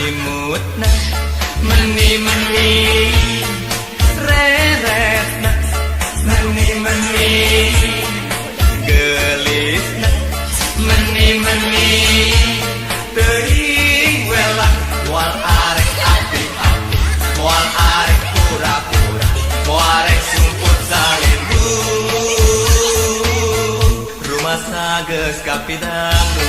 Imutna meni-meni reretna meni-meni gelisna meni-meni teuing welah moal arek api-api moal arek pura-pura moal arek sumput salindu rumah sageus kapidalu.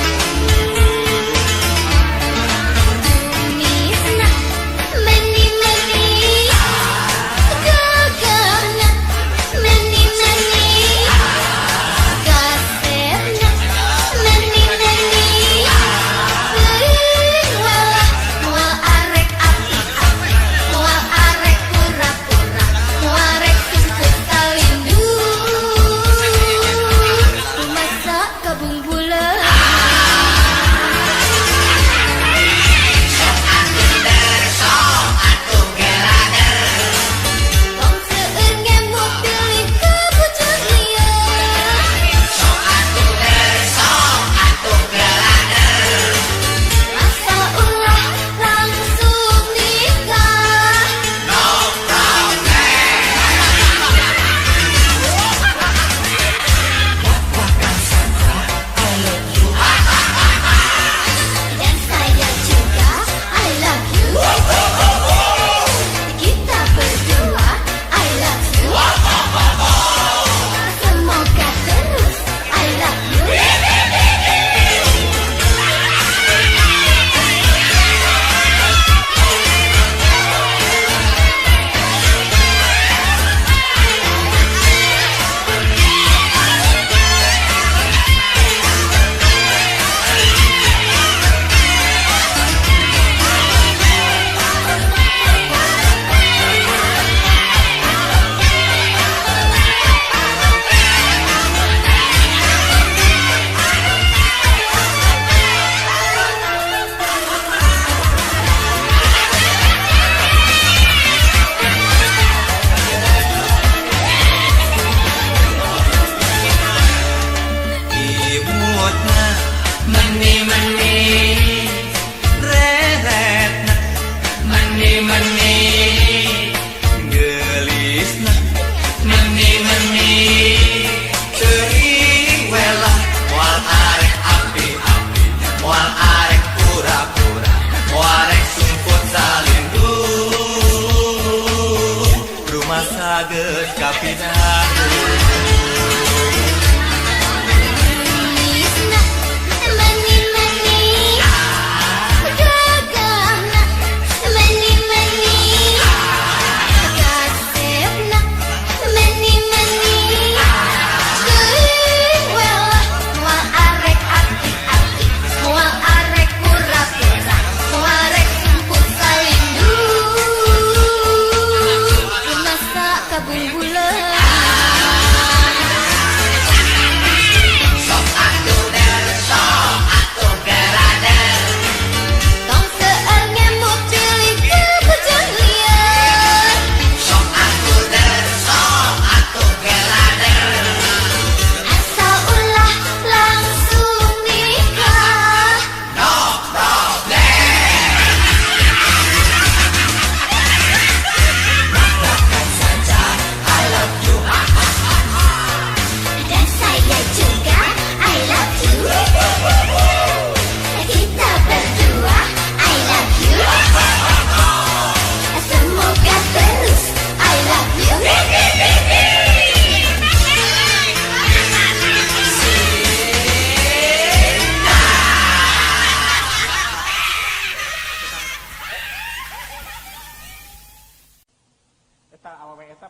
Sageus kapidalu.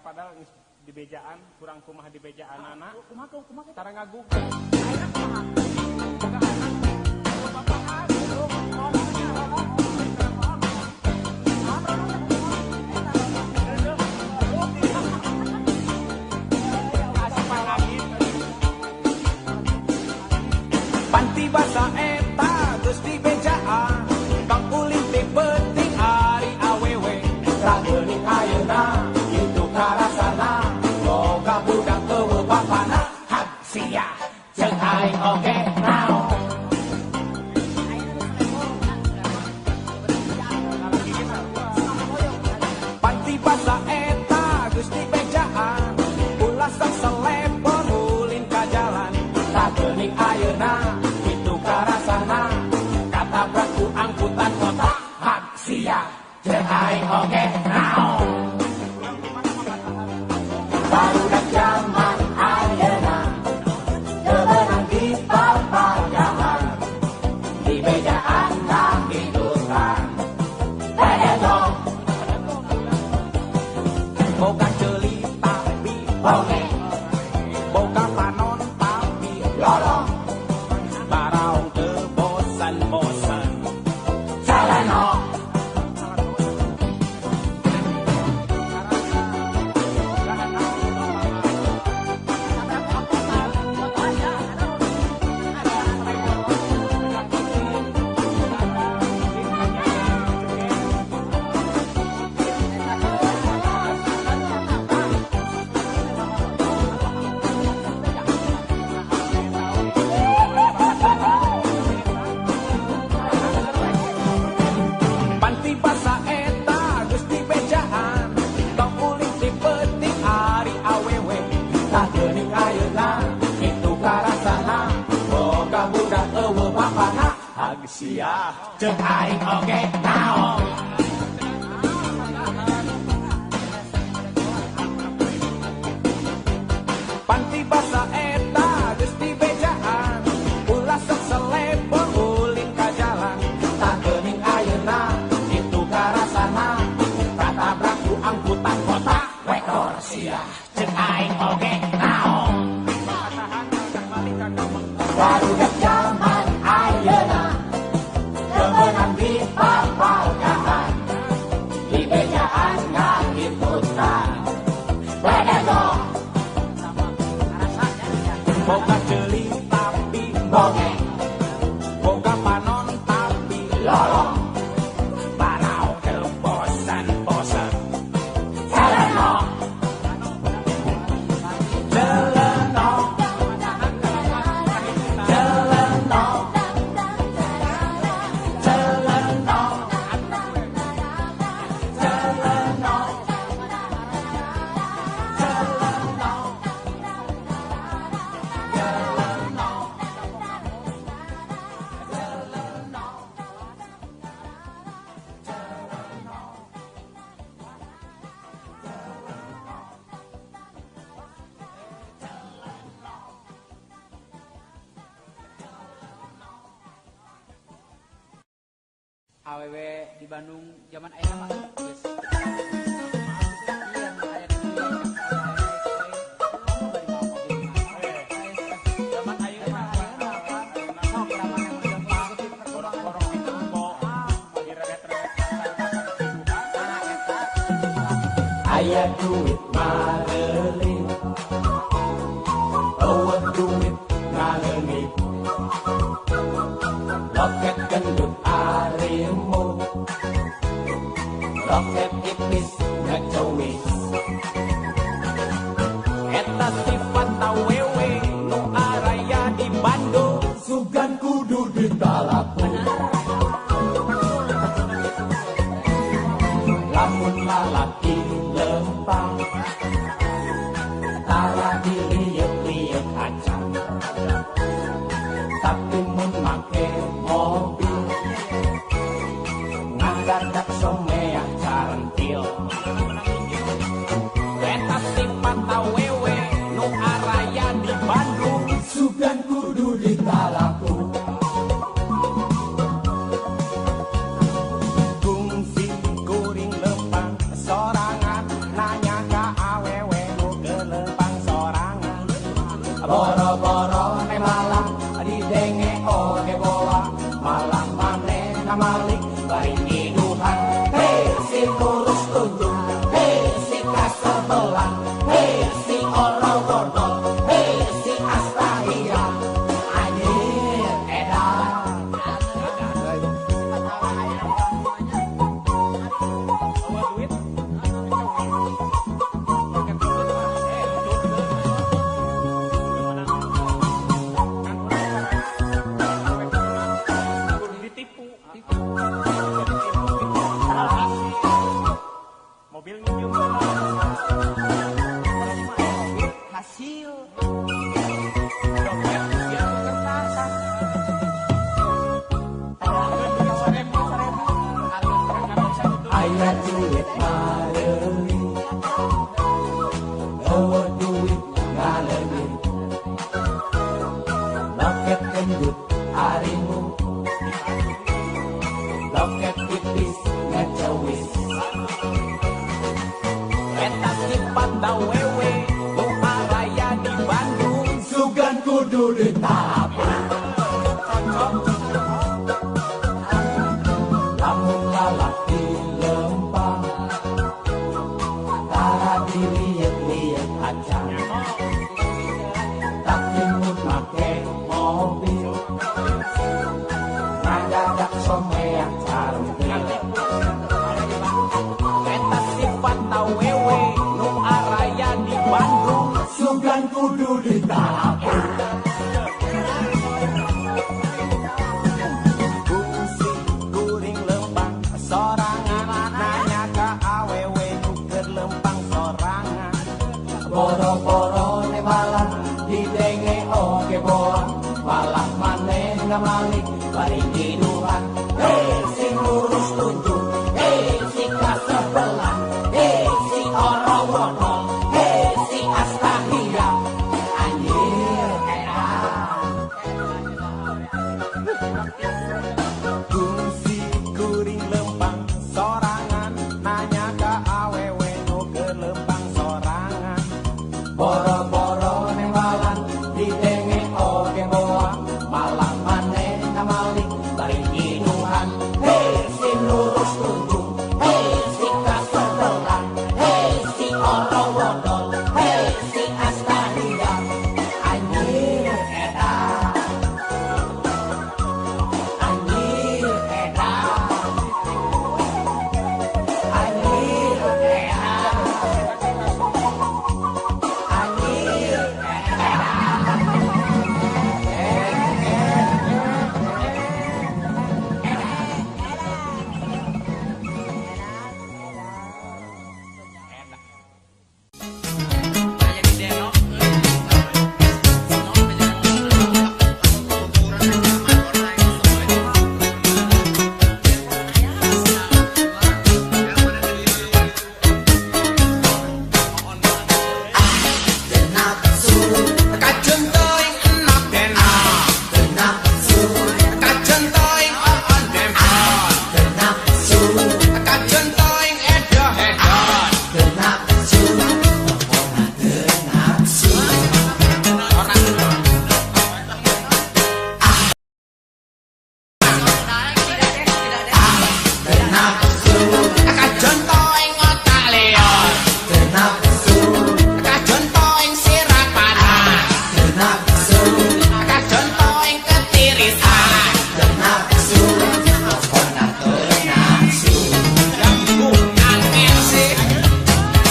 Padahal di bejaan kurang kumah di bejaan anak kumaha cara ngagug ayeuna kumaha boga anak bapak panti basa eta geus di bejaan Bang Ulin teh penting angkutan kota hak sia jeung aing oge naon. Barudak zaman ayeuna teu beunang di papajahan di bejaan kahidupan pededong boga ceuli tapi bonge boga panon tapi lolong baraong teu bosan-bosan jalanong. Sia jeung aing oge naon. Panti basa eta geus dibejaan ulah sok selebo ulin ka jalan tak geuning ayeuna kitu karasana katabrak ku angkutan kota wekor sia jeung aing oge naon. Barudak zaman ayeuna beunang di papajahan di bejaan ngahiputan pededong boga ceuli tapi bonge boga panon tapi lolong baraong teu bosan-bosan jalanong jalanong awewe di Bandung zaman ayeuna mah geus Zaman ayeuna borong-borong itu direret-reret aya duit mareuling eueuh duit ngaleungit loket gendut arimu loket ipis ngecowis eta sifat awewe nu araya di Bandung sugan kudu ditalaku lamun lalaki lempang tara diliuk-liuk acan tapi mun make mobil ngadadak somea carentil eta sifat awewe nu araya di Bandung sugan kudu ditalaku kungsi kuring lempang sorangan nanya ka awewe nu kelempang sorangan boro-boro ne malang didenge oge bola malang manehna malik bari iduhan hei si kurus tunjung hei si kasebelah hei si oro-godol hei si astahia anjir edan duit ditipu mobil minjem hasil dompet usia kertas aya duit maleuwih eueuh duit ngaleuwih loket gendut harimu loket tipis ngecewis eta sifat dawewe nu araya di Bandung sugan kudu ditabung lamun lalaki lempang tara diliet-liet aja tapi mun make mobil ngadadak someak carutil eta sifat awewe nu araya di Bandung sugan kudu ditabung fungsi kuring lempang sorangan nanya ka awewe nu keur lempang sorangan boro-boro nebalan didenge oge boang malah maneh ngamalik bari tiduran si lurus tunjuk si kasebelah si oro-wodol si astahia anjir kungsi kuring lempang sorangan nanya ka awewe nu keur lempang sorangan boro-boro nembalan didenge oge boang malah maneh ngamalik bari tiduran si lurus tunjuk si kasebelah si oro-wodol si astahia anjir edan anjir edan anjir edan anjir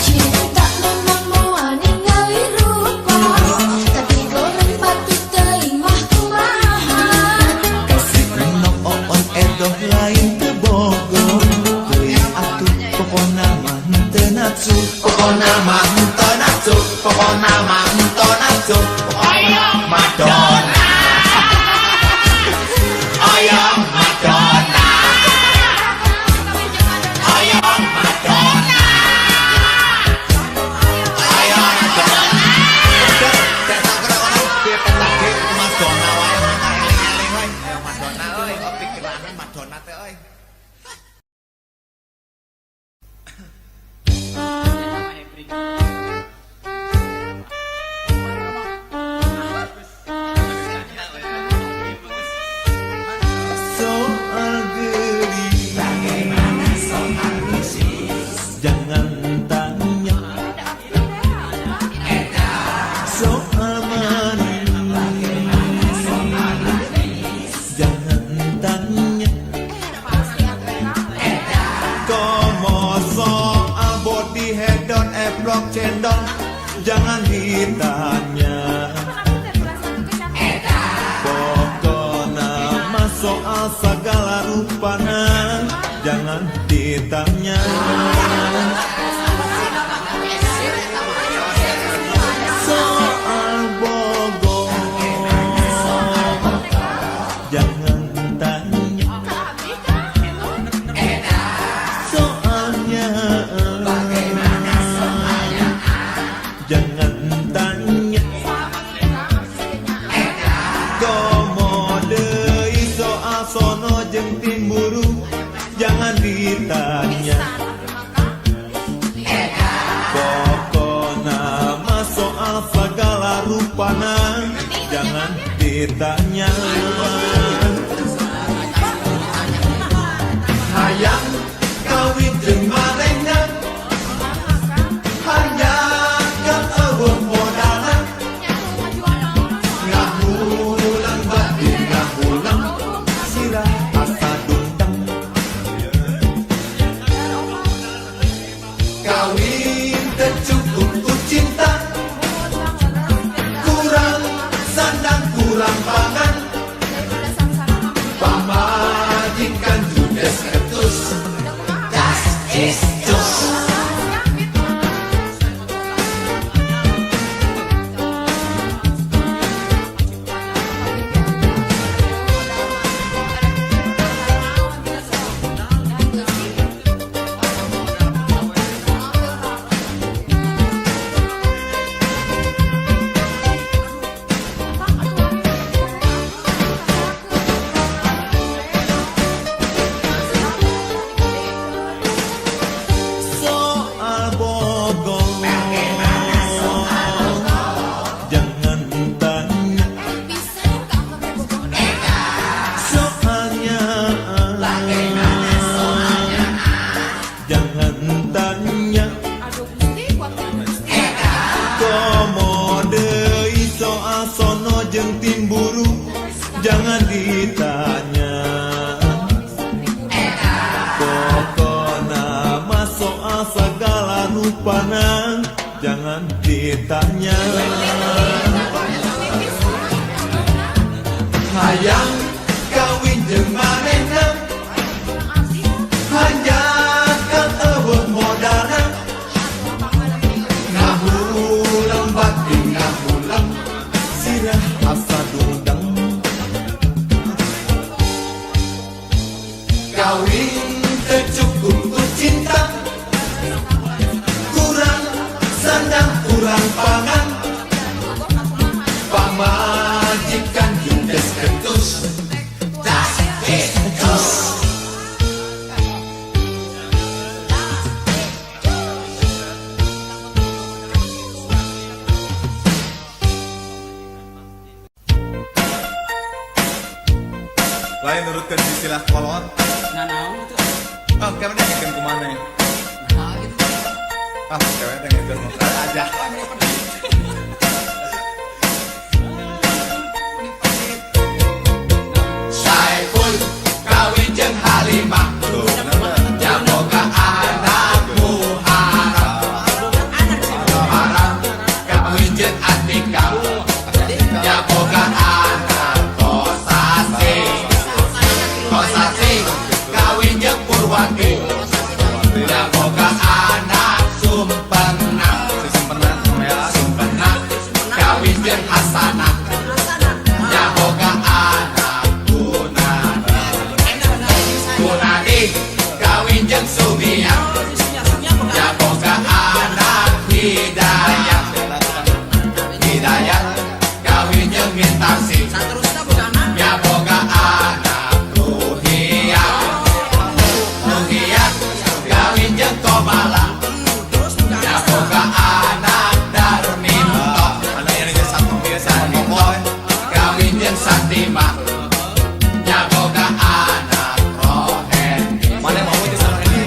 Cinta memang moal ningali rupa, tapi goreng patut teuing mah kumaha. Nok oon edoh lain teu bogo teuing atuh pokona mah teu nafsu pokona mah teu nafsu pokona mah teu nafsu oyong Madonna oyong Madonna oyong Madonna oyong Madonna cetak gerak orang biar ketake Madonna wae mana eling-eling wae ayo Madonna euy pikiranna Madonna teh euy soal geli bagaimana soal bisnis jangan tanya soal money bagaimana soal bisnis jangan tanya komo soal body head on block cendol jangan ditanya pokokna mah soal segala rupana jangan ditanya soal Bogor jangan tanya soal jangan ditanya. Pokoknya mah soal segala rupana jangan ditanya. Hayang kawin jeung manehna hanya kan eueuh modalna. Ngahulang batin ngahulang sirah asa dundang. Kawin teu cukup ku cinta, kurang sandang kurang pangan. Pamajikan judes ketus, das is dus. Soal bogong jangan tanya. Soalnya jangan tanya. Komo deui soal sono jeung timburu jangan ditanya. Pokona mah soal segala rupana jangan ditanya. Hayang kawin jeung manehna hanya kan eueuh modalna. Ngahulang batin ngahulang sirah asa dundang. Kawin teu cukup ku cinta, kurang sandang kurang pangan. Pamajikan judes ketus, das is dus. Lain nurutkan istilah kolot. Nah, naon itu? Ah, kayaknya dengerin kemana ya? Nah, gitu. Ah, kayaknya dengerin motor aja. Saiful kawin jeung Halimah, Tuh, kenapa? jamoga anakmu harap kawin jeung Atika, jamoga anak Kosasi, Kosasi kawin jeung Purwati, jamoga anak Sumpena, Si Sempenan, ya. Sumpena kawin jeung Hasanah, jamoga anak Gunadi, Gunadi kawin jeung Sumia, jamoga anak Hidayah, Hidayah kawin jeung Mintasi, jamoga anak Ruhiyah, Ruhiyah kawin jeung Komala, jamoga anak Darminto, Anaknya ini satu biasa ngomong. kawin jeung Satimah, jamoga anak Rohendi. Mana yang mau di sana ini?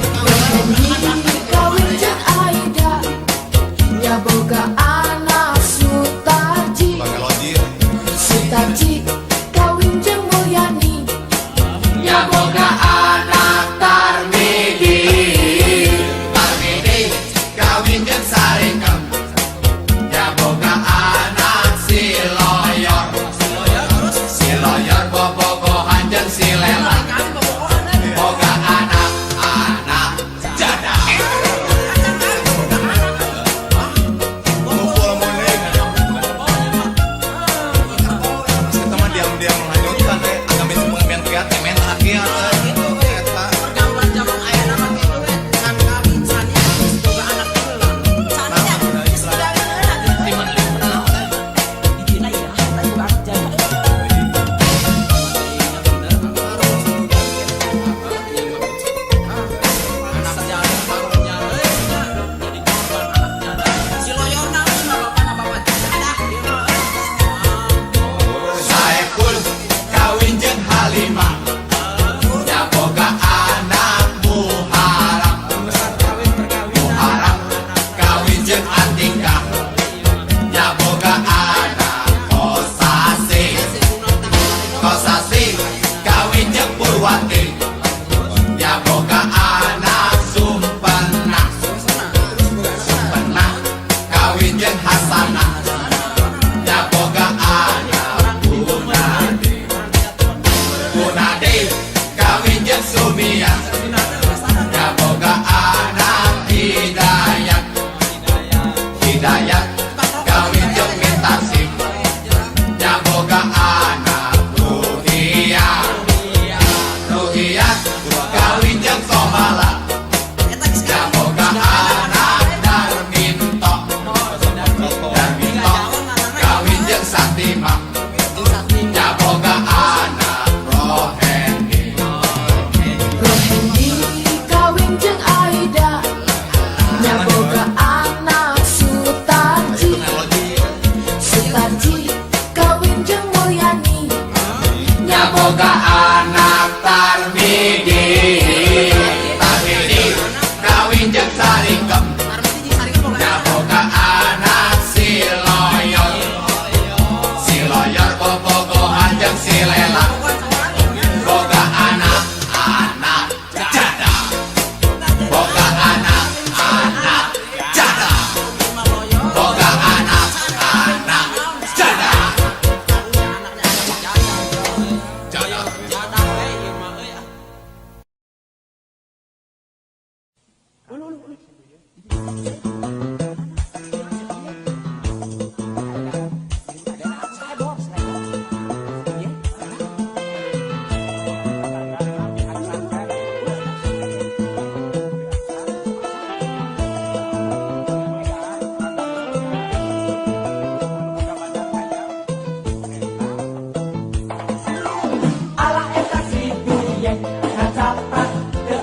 Ala eta si duyeng ngacaprak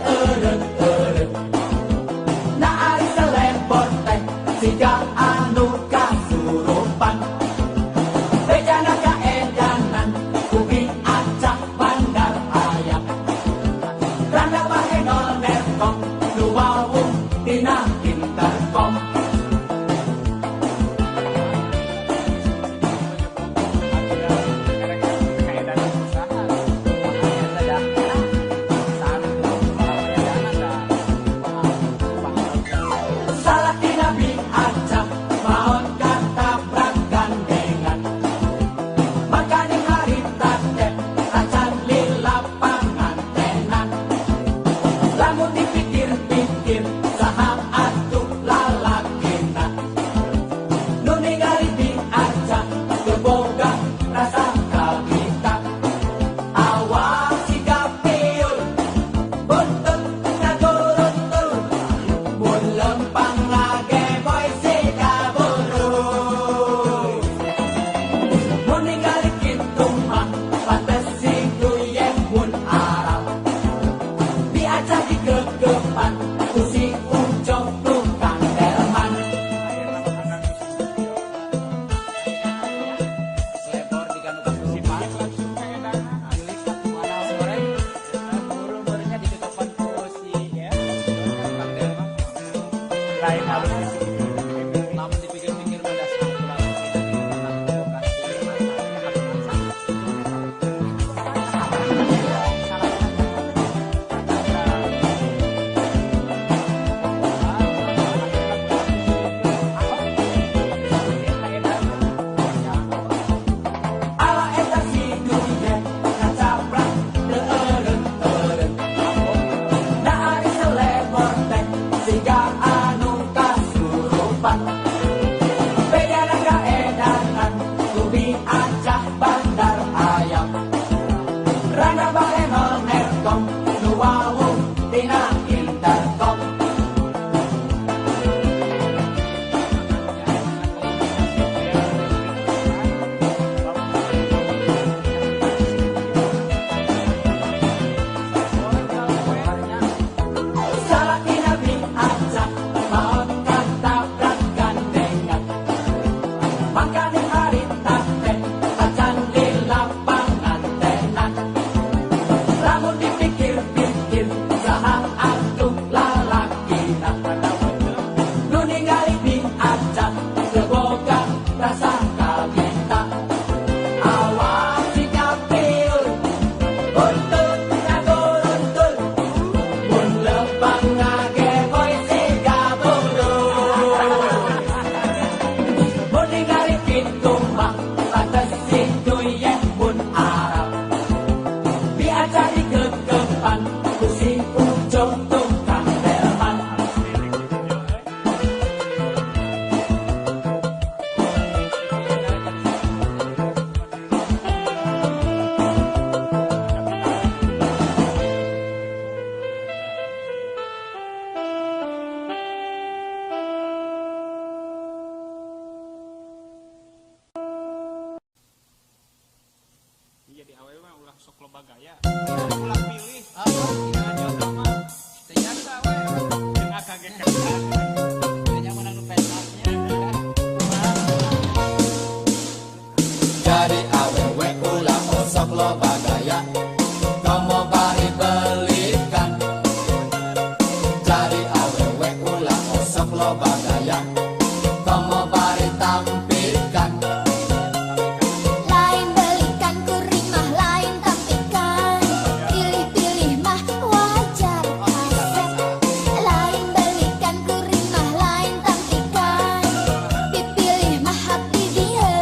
teureun-teureun. Na ari selebor teh siga anu kasurupan. Bejana kaedanan kugi acak bandar ayam. Randa bahe nol nerkom nu wawung tina interkom. Salah tina bi acak maon katabrak gandengan. Makanya harita teh acan li lapangan tenan. Lamun dipikir-pikir saha atuh lalakina. Nu ningali bi acak teu boga rasa kagita. Awak siga piul buntut ngaguruntul. Mun lempang lage boy siga buruy. Mun ningali kitu mah pantes si duyeng mun arab. Diajak digegepan ku si ucok tukang delman. Selebor di kanu kasurupan. Alis atuh mana sore. Buru-burunya di depan kursi ya. Kang Delman. Lain harus Namun dipikir-pikir pada saat pulang kita di lokasi Ala eta si duyeng ngacaprak teureun-teureun. Na ari selebor teh siga anu kasurupan. Bejana kaedanan kubi acak bandar ayam. Randa bae nol nerkom nu wawung tina interkom. Salah tina bi acak maon katabrak gandengan. Makanya harita teh acan di lapangan tenan. Lamun dipikir-pikir saha atuh lalakina. Nu ningali bi acak teu boga rasa kagita. Awak siga piul buntut ngaguruntul. Mun lempang ngage boy siga buruy. Mun ningali kitu mah pantes si duyeng mun arab. Diajak digegepan ku si ucok tukang delman. iya di awewe mah ulah sok loba gaya. Ulah pilih Jangan jodoh mah. Ternyata we. dengan kaget kan. Kayaknya menang nu pentasnya. Jadi awewe ulah osok loba gaya. Komo bari belikan. Jadi awewe ulah osok loba gaya. Komo bari tampilkan. Lain belikan kuring mah lain tampikan. Pilih-pilih mah wajar kaset. Lain belikan kuring mah lain tampikan. Dipilih mah hati dia.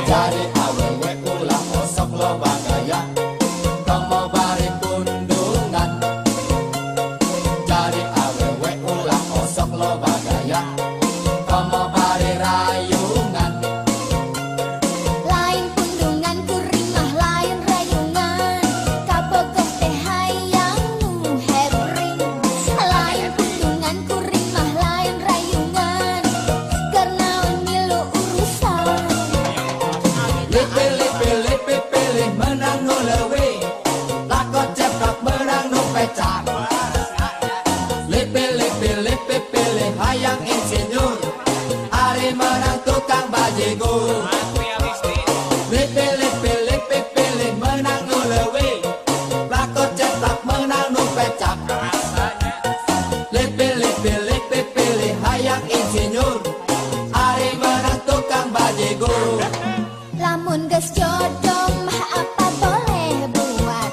Jadi awewe ulah osok loba gaya. Komo bari pundungan. Jadi awewe pecah. Pilih hayang insinyur, hari menang tukang bajigur. Pilih menang nu leuwih, plakot cetak menang nu pecak. Pilih hayang insinyur, hari menang tukang bajigur. Lamun geus jodoh mah apa boleh buat,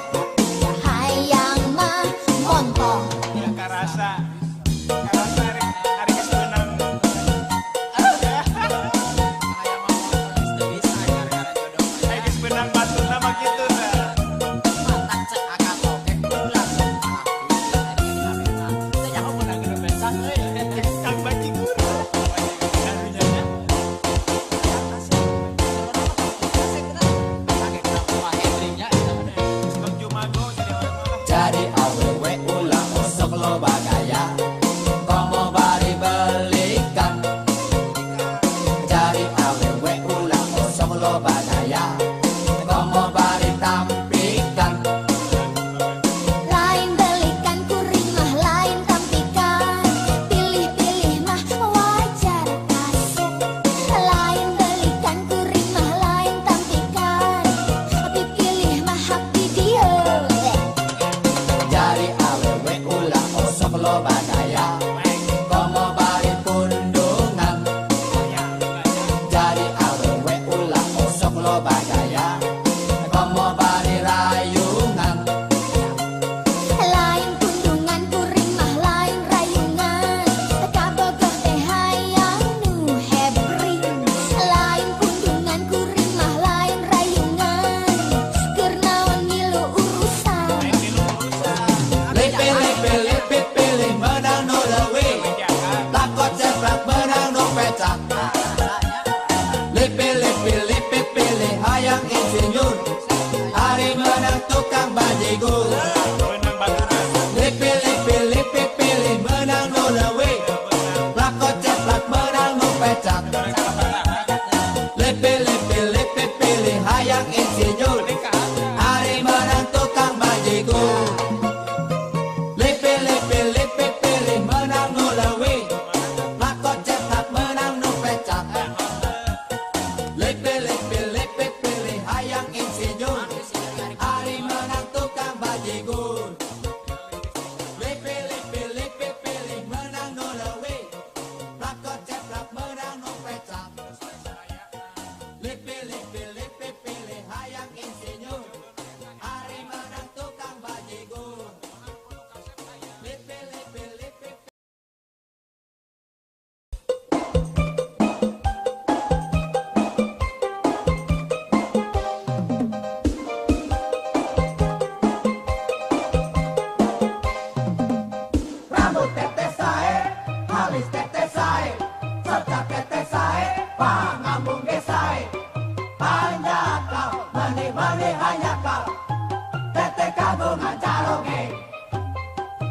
hayang mah montong. Karasa hari kesenang. Hari kesenang batu nama gitu nah. Kang bajigur. Bang Jumago jadi orang-orang. Jadi awewe ulah osok loba gaya, komo bari belikan. Jadi awewe ulah osok loba gaya, komo bari tampikan. Lain belikan kuring mah lain tampikan, pilih-pilih mah wajar kasep. Lain belikan kuring mah lain tampikan, tapi pilih mah happy dia. Jadi awewe ulah osok loba gaya, komo bari pundungan. Jadi awewe ulah osok loba gaya, komo bari rayungan. Lain kundungan kuring mah lain rayungan, kabogoh teh hayang nu hebring. Lain kundungan kuring mah lain rayungan, keur naon ngilu urusan. Pilih menang nu leuwih, plakot ceplak menang nu pecak. Pilih hayang insinyur, hari menang tukang bajigur. Menang batu nah. Pilih menang nu leuwih, plakot ceplak menang nu pecak. Pilih hayang insinyur, hari menang tukang bajigur. Pilih menang nu leuwih, plakot ceplak menang nu pecak. Pilih hayang insinyur, hari menang tukang bajigur. Pilih menang nu leuwih, plakot ceplak menang nu pecak. Pilih hayang insinyur, hari menang tukang bajigur. Rambut tetes sae, halis tetes sae, serta tetes sae, pangambung ge sae. Hanya kau, mani hanya kau, tete kagungan caroge.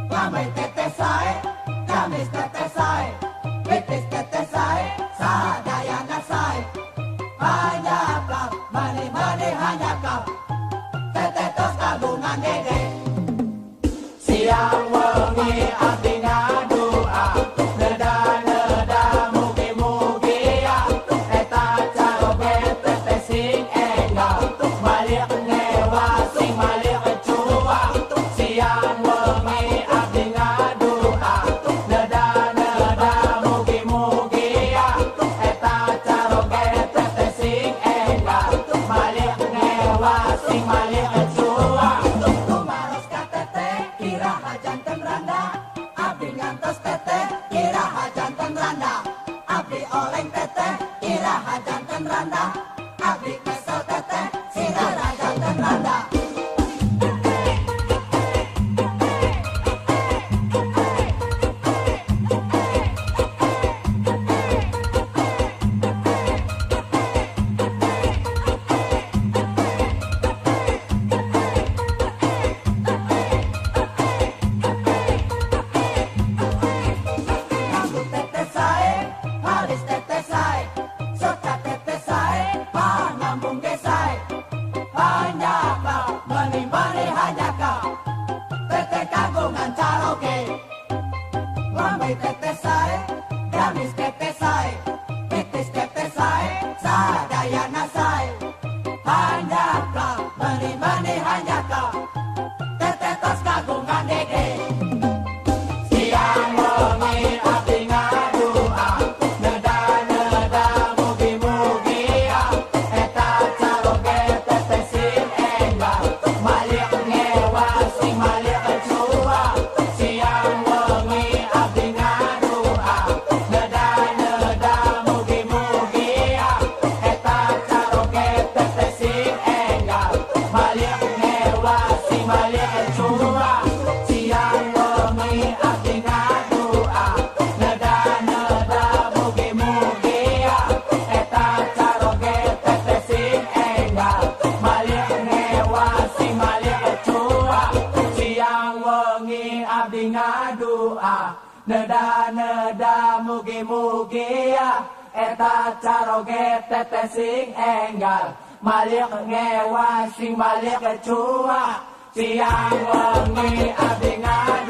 Lambai tetes sae, gamis tetes sae, pitis tetes sae, sadayana sae. Hanya kau, mani hanya kau, tete tos kagungan gede. Siang wengi abdi ngadua, neda mugi-mugi ya, eta caroge tete sing enggal, balik ngewa sing balik cua. Siang wengi abdi ngadua, neda mugi-mugi ya, eta caroge tete sing enggal, balik ngewa sing balik cua. Kumaros ka tete, kira hajanten randa, abdi ngantos tete, kira hajanten randa, abdi oleng tete, kira hajanten randa, abdi kesel tete, sira hajanten randa. sae teteh sae, gamis teteh sae, titis teteh sae, sadayana sae. Hanjaka, mani hanjaka, teteh tos kagungan dede. Siang wengi abdi ngadua, neda mugi-mugi eta caroge teteh sing enggal, malik ngewa sing malik cua. Siang wengi abdi ngadua, neda mugi-mugi eta caroge teteh sing enggal, malik ngewa sing malik cua. Siang wengi abdi ngadua, neda mugi-mugi eta caroge teteh sing enggal, malik ngewa sing malik cua. Siang wengi abdi ngadua, neda mugi-mugi eta caroge teteh sing enggal, malik ngewa sing malik cua. Siang wengi abdi ngadua.